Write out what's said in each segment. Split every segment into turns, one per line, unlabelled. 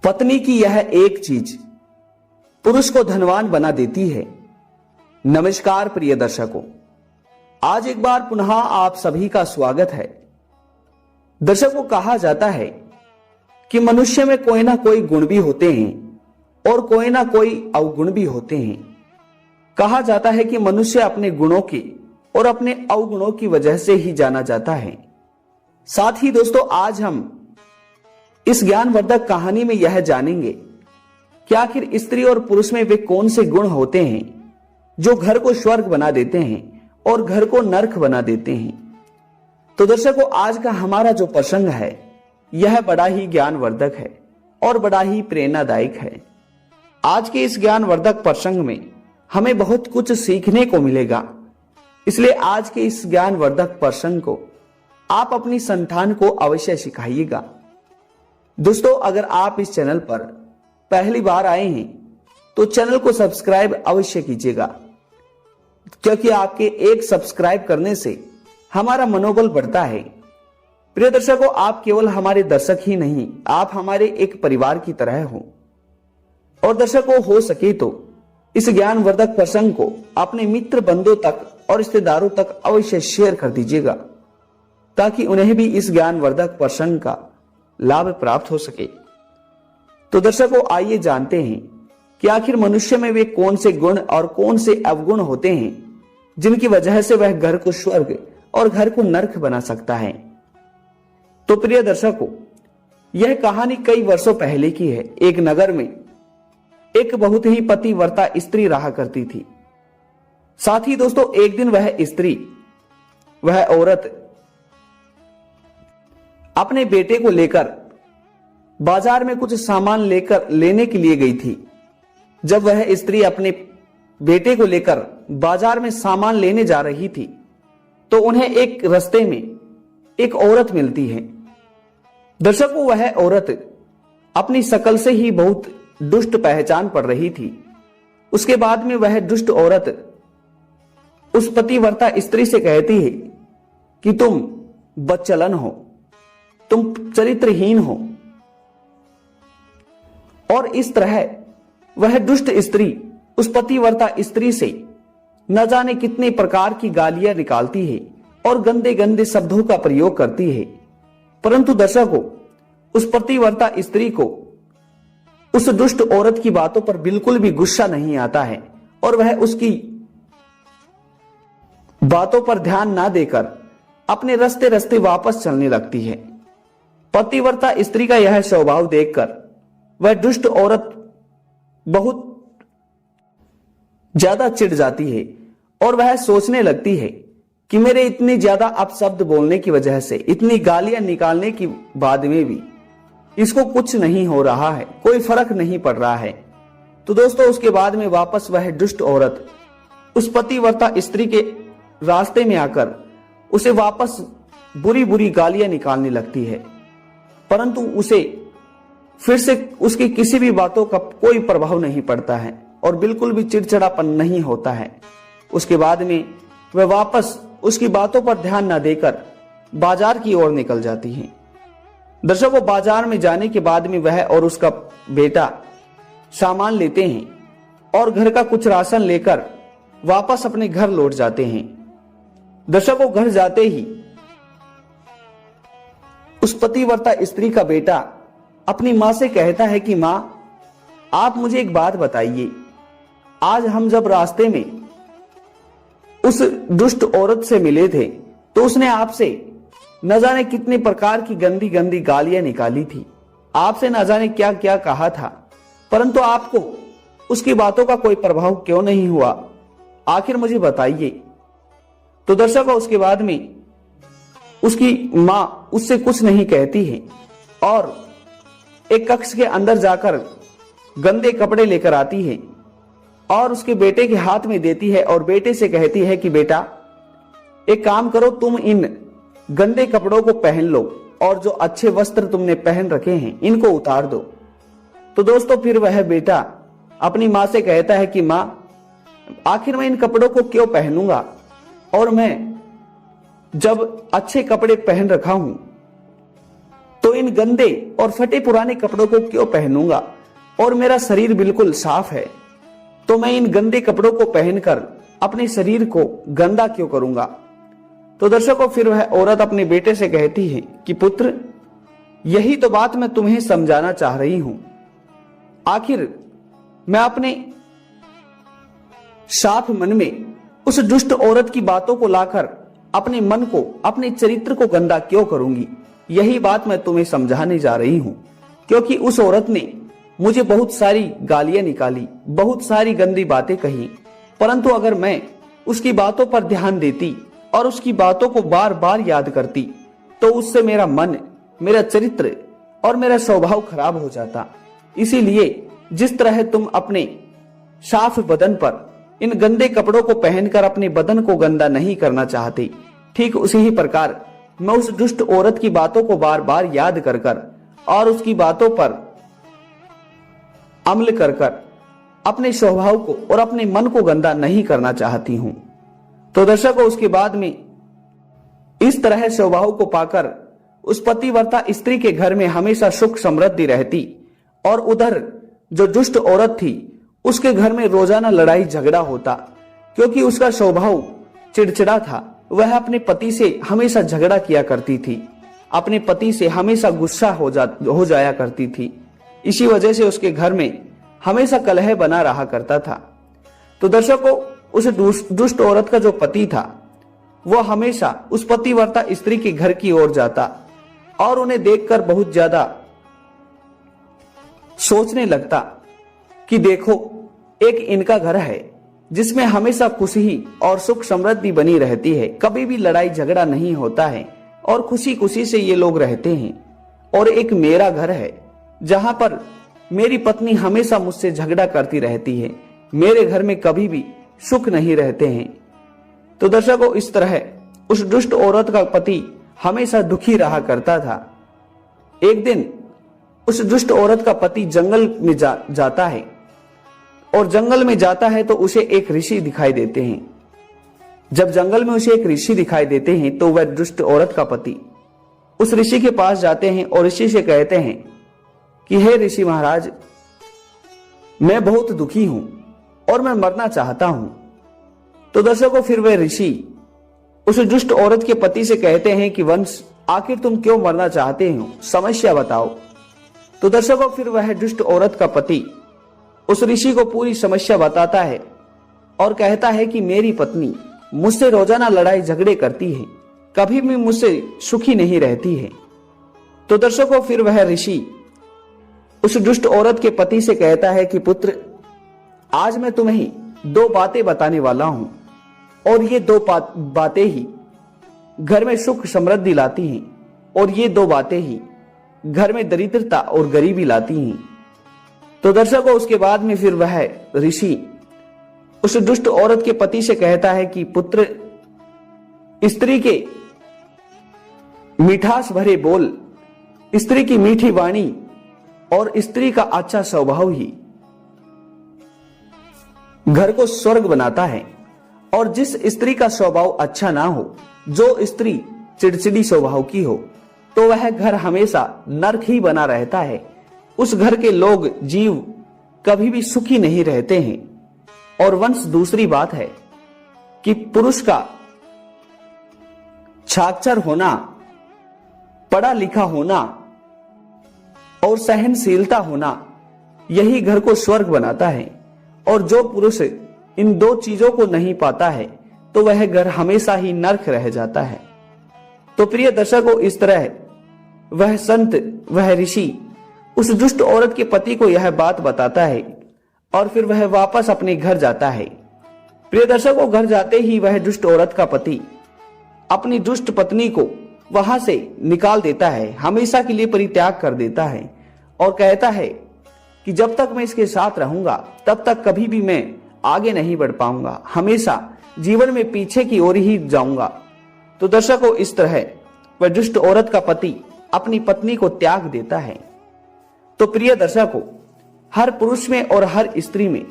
पत्नी की यह एक चीज पुरुष को धनवान बना देती है। नमस्कार प्रिय दर्शकों, आज एक बार पुनः आप सभी का स्वागत है। दर्शकों, कहा जाता है कि मनुष्य में कोई ना कोई गुण भी होते हैं और कोई ना कोई अवगुण भी होते हैं। कहा जाता है कि मनुष्य अपने गुणों की और अपने अवगुणों की वजह से ही जाना जाता है। साथ ही दोस्तों, आज हम इस ज्ञानवर्धक कहानी में यह जानेंगे कि आखिर स्त्री और पुरुष में वे कौन से गुण होते हैं जो घर को स्वर्ग बना देते हैं और घर को नरक बना देते हैं। तो दर्शकों, आज का हमारा जो प्रसंग है यह बड़ा ही ज्ञानवर्धक है और बड़ा ही प्रेरणादायक है। आज के इस ज्ञानवर्धक प्रसंग में हमें बहुत कुछ सीखने को मिलेगा, इसलिए आज के इस ज्ञानवर्धक प्रसंग को आप अपनी संतान को अवश्य सिखाइएगा। दोस्तों, अगर आप इस चैनल पर पहली बार आए हैं तो चैनल को सब्सक्राइब अवश्य कीजिएगा, क्योंकि आपके एक सब्सक्राइब करने से हमारा मनोबल बढ़ता है। प्रिय दर्शकों, आप केवल हमारे दर्शक ही नहीं, आप हमारे एक परिवार की तरह हो। और दर्शकों, हो सके तो इस ज्ञानवर्धक प्रसंग को अपने मित्र बंधुओं तक और रिश्तेदारों तक अवश्य शेयर कर दीजिएगा, ताकि उन्हें भी इस ज्ञानवर्धक प्रसंग का लाभ प्राप्त हो सके। तो दर्शकों, आइए जानते हैं कि आखिर मनुष्य में वे कौन से गुण और कौन से अवगुण होते हैं जिनकी वजह से वह घर को स्वर्ग और घर को नरक बना सकता है। तो प्रिय दर्शकों, यह कहानी कई वर्षों पहले की है। एक नगर में एक बहुत ही पतिव्रता स्त्री रहा करती थी। साथ ही दोस्तों, एक दिन वह औरत अपने बेटे को लेकर बाजार में कुछ सामान लेने के लिए गई थी। जब वह स्त्री अपने बेटे को लेकर बाजार में सामान लेने जा रही थी तो उन्हें एक रास्ते में एक औरत मिलती है। दर्शकों, वह औरत अपनी शकल से ही बहुत दुष्ट पहचान पड़ रही थी। उसके बाद में वह दुष्ट औरत उस पतिव्रता स्त्री से कहती है कि तुम बदचलन हो, तुम चरित्रहीन हो। और इस तरह वह दुष्ट स्त्री उस पतिव्रता स्त्री से न जाने कितने प्रकार की गालियां निकालती है और गंदे गंदे शब्दों का प्रयोग करती है। परंतु दर्शकों, उस पतिव्रता स्त्री को उस दुष्ट औरत की बातों पर बिल्कुल भी गुस्सा नहीं आता है और वह उसकी बातों पर ध्यान ना देकर अपने रास्ते रास्ते वापस चलने लगती है। पतिव्रता स्त्री का यह स्वभाव देखकर वह दुष्ट औरत बहुत ज्यादा चिढ़ जाती है और वह सोचने लगती है कि मेरे इतनी ज्यादा अपशब्द बोलने की वजह से, इतनी गालियां निकालने की बाद में भी इसको कुछ नहीं हो रहा है, कोई फर्क नहीं पड़ रहा है। तो दोस्तों, उसके बाद में वापस वह दुष्ट औरत उस पतिव्रता स्त्री के रास्ते में आकर उसे वापस बुरी बुरी गालियां निकालने लगती है। परंतु उसे फिर से उसकी किसी भी बातों का कोई प्रभाव नहीं पड़ता है और बिल्कुल भी चिड़चिड़ापन नहीं होता है। उसके बाद में वह वापस उसकी बातों पर ध्यान न देकर बाजार की ओर निकल जाती है। दर्शकों, बाजार में जाने के बाद में वह और उसका बेटा सामान लेते हैं और घर का कुछ राशन लेकर वापस अपने घर लौट जाते हैं। दर्शकों, घर जाते ही उस पतिव्रता स्त्री का बेटा अपनी मां से कहता है कि मां, आप मुझे एक बात बताइए, आज हम जब रास्ते में उस दुष्ट औरत से मिले थे तो उसने आपसे न जाने कितने प्रकार की गंदी गंदी गालियां निकाली थी, आपसे न जाने क्या क्या कहा था, परंतु आपको उसकी बातों का कोई प्रभाव क्यों नहीं हुआ? आखिर मुझे बताइए। तो दर्शकों, उसके बाद में उसकी मां उससे कुछ नहीं कहती है और एक कक्ष के अंदर जाकर गंदे कपड़े लेकर आती है और उसके बेटे के हाथ में देती है और बेटे से कहती है कि बेटा, एक काम करो, तुम इन गंदे कपड़ों को पहन लो और जो अच्छे वस्त्र तुमने पहन रखे हैं इनको उतार दो। तो दोस्तों, फिर वह बेटा अपनी मां से कहता है कि मां, आखिर मैं इन कपड़ों को क्यों पहनूंगा, और मैं जब अच्छे कपड़े पहन रखा हूं तो इन गंदे और फटे पुराने कपड़ों को क्यों पहनूंगा, और मेरा शरीर बिल्कुल साफ है, तो मैं इन गंदे कपड़ों को पहनकर अपने शरीर को गंदा क्यों करूंगा। तो दर्शकों, फिर वह औरत अपने बेटे से कहती है कि पुत्र, यही तो बात मैं तुम्हें समझाना चाह रही हूं। आखिर मैं अपने साफ मन में उस दुष्ट औरत की बातों को लाकर अपने मन को, अपने चरित्र को गंदा क्यों करूंगी। यही बात मैं तुम्हें समझाने जा रही हूं, क्योंकि उस औरत ने मुझे बहुत सारी गालियां निकाली, बहुत सारी गंदी बातें कही, परंतु अगर मैं उसकी बातों पर ध्यान देती और उसकी बातों को बार बार याद करती तो उससे मेरा मन, मेरा चरित्र और मेरा स्वभाव खराब हो जाता। इसीलिए जिस तरह तुम अपने साफ बदन पर इन गंदे कपड़ों को पहनकर अपने बदन को गंदा नहीं करना चाहते, ठीक उसी ही प्रकार मैं उस दुष्ट औरत की बातों को बार बार याद कर कर और उसकी बातों पर अमल कर कर अपने स्वभाव को और अपने मन को गंदा नहीं करना चाहती हूं। तो दर्शकों, उसके बाद में इस तरह स्वभाव को पाकर उस पतिव्रता स्त्री के घर में हमेशा सुख समृद्धि रहती, और उधर जो दुष्ट औरत थी उसके घर में रोजाना लड़ाई झगड़ा होता, क्योंकि उसका स्वभाव चिड़चिड़ा था। वह अपने पति से हमेशा झगड़ा किया करती थी, अपने पति से हमेशा गुस्सा हो जाया करती थी। इसी वजह से उसके घर में हमेशा कलह बना रहा करता था। तो दर्शकों, उस दुष्ट औरत का जो पति था वह हमेशा उस पतिव्रता स्त्री के घर की ओर जाता और उन्हें देखकर बहुत ज्यादा सोचने लगता कि देखो, एक इनका घर है जिसमें हमेशा खुशी और सुख समृद्धि बनी रहती है, कभी भी लड़ाई झगड़ा नहीं होता है और खुशी खुशी से ये लोग रहते हैं, और एक मेरा घर है जहां पर मेरी पत्नी हमेशा मुझसे झगड़ा करती रहती है, मेरे घर में कभी भी सुख नहीं रहते हैं। तो दर्शकों, इस तरह उस दुष्ट औरत का पति हमेशा दुखी रहा करता था। एक दिन उस दुष्ट औरत का पति जंगल में जाता है, और जंगल में जाता है तो उसे एक ऋषि दिखाई देते हैं। जब जंगल में उसे एक ऋषि दिखाई देते हैं तो वह दुष्ट औरत का पति उस ऋषि के पास जाते हैं और ऋषि से कहते हैं कि हे ऋषि महाराज, मैं बहुत दुखी हूं और मैं मरना चाहता हूं। तो दर्शकों, फिर वह ऋषि उस दुष्ट औरत के पति से कहते हैं कि वंश, आखिर तुम क्यों मरना चाहते हो, समस्या बताओ। तो दर्शकों, फिर वह दुष्ट औरत का पति उस ऋषि को पूरी समस्या बताता है और कहता है कि मेरी पत्नी मुझसे रोजाना लड़ाई झगड़े करती है, कभी भी मुझसे सुखी नहीं रहती है। तो दर्शकों, फिर वह ऋषि उस दुष्ट औरत के पति से कहता है कि पुत्र, आज मैं तुम्हें दो बातें बताने वाला हूं, और ये दो बातें ही घर में सुख समृद्धि लाती हैं, और ये दो बातें ही घर में दरिद्रता और गरीबी लाती हैं। तो दर्शकों, उसके बाद में फिर वह ऋषि उस दुष्ट औरत के पति से कहता है कि पुत्र, स्त्री के मिठास भरे बोल, स्त्री की मीठी वाणी और स्त्री का अच्छा स्वभाव ही घर को स्वर्ग बनाता है, और जिस स्त्री का स्वभाव अच्छा ना हो, जो स्त्री चिड़चिड़ी स्वभाव की हो, तो वह घर हमेशा नरक ही बना रहता है। उस घर के लोग, जीव कभी भी सुखी नहीं रहते हैं। और वंश, दूसरी बात है कि पुरुष का साक्षर होना, पढ़ा लिखा होना और सहनशीलता होना, यही घर को स्वर्ग बनाता है। और जो पुरुष इन दो चीजों को नहीं पाता है तो वह घर हमेशा ही नरक रह जाता है। तो प्रिय दर्शकों, इस तरह वह संत, वह ऋषि उस दुष्ट औरत के पति को यह बात बताता है, और फिर वह वापस अपने घर जाता है। प्रिय दर्शकों, घर जाते ही वह दुष्ट औरत का पति अपनी दुष्ट पत्नी को वहां से निकाल देता है, हमेशा के लिए परित्याग कर देता है, और कहता है कि जब तक मैं इसके साथ रहूंगा तब तक कभी भी मैं आगे नहीं बढ़ पाऊंगा, हमेशा जीवन में पीछे की ओर ही जाऊंगा। तो दर्शकों, इस तरह वह दुष्ट औरत का पति अपनी पत्नी को त्याग देता है। तो प्रिय दर्शकों, हर पुरुष में और हर स्त्री में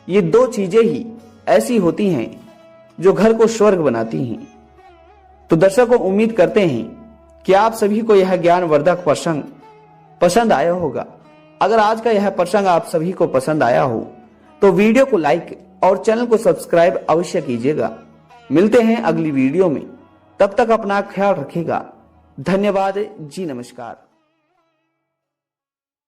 ये दो चीजें ही ऐसी होती हैं जो घर को स्वर्ग बनाती हैं। तो दर्शकों, उम्मीद करते हैं कि आप सभी को यह ज्ञानवर्धक प्रसंग पसंद आया होगा। अगर आज का यह प्रसंग आप सभी को पसंद आया हो तो वीडियो को लाइक और चैनल को सब्सक्राइब अवश्य कीजिएगा। मिलते हैं अगली वीडियो में, तब तक अपना ख्याल रखिएगा। धन्यवाद जी, नमस्कार।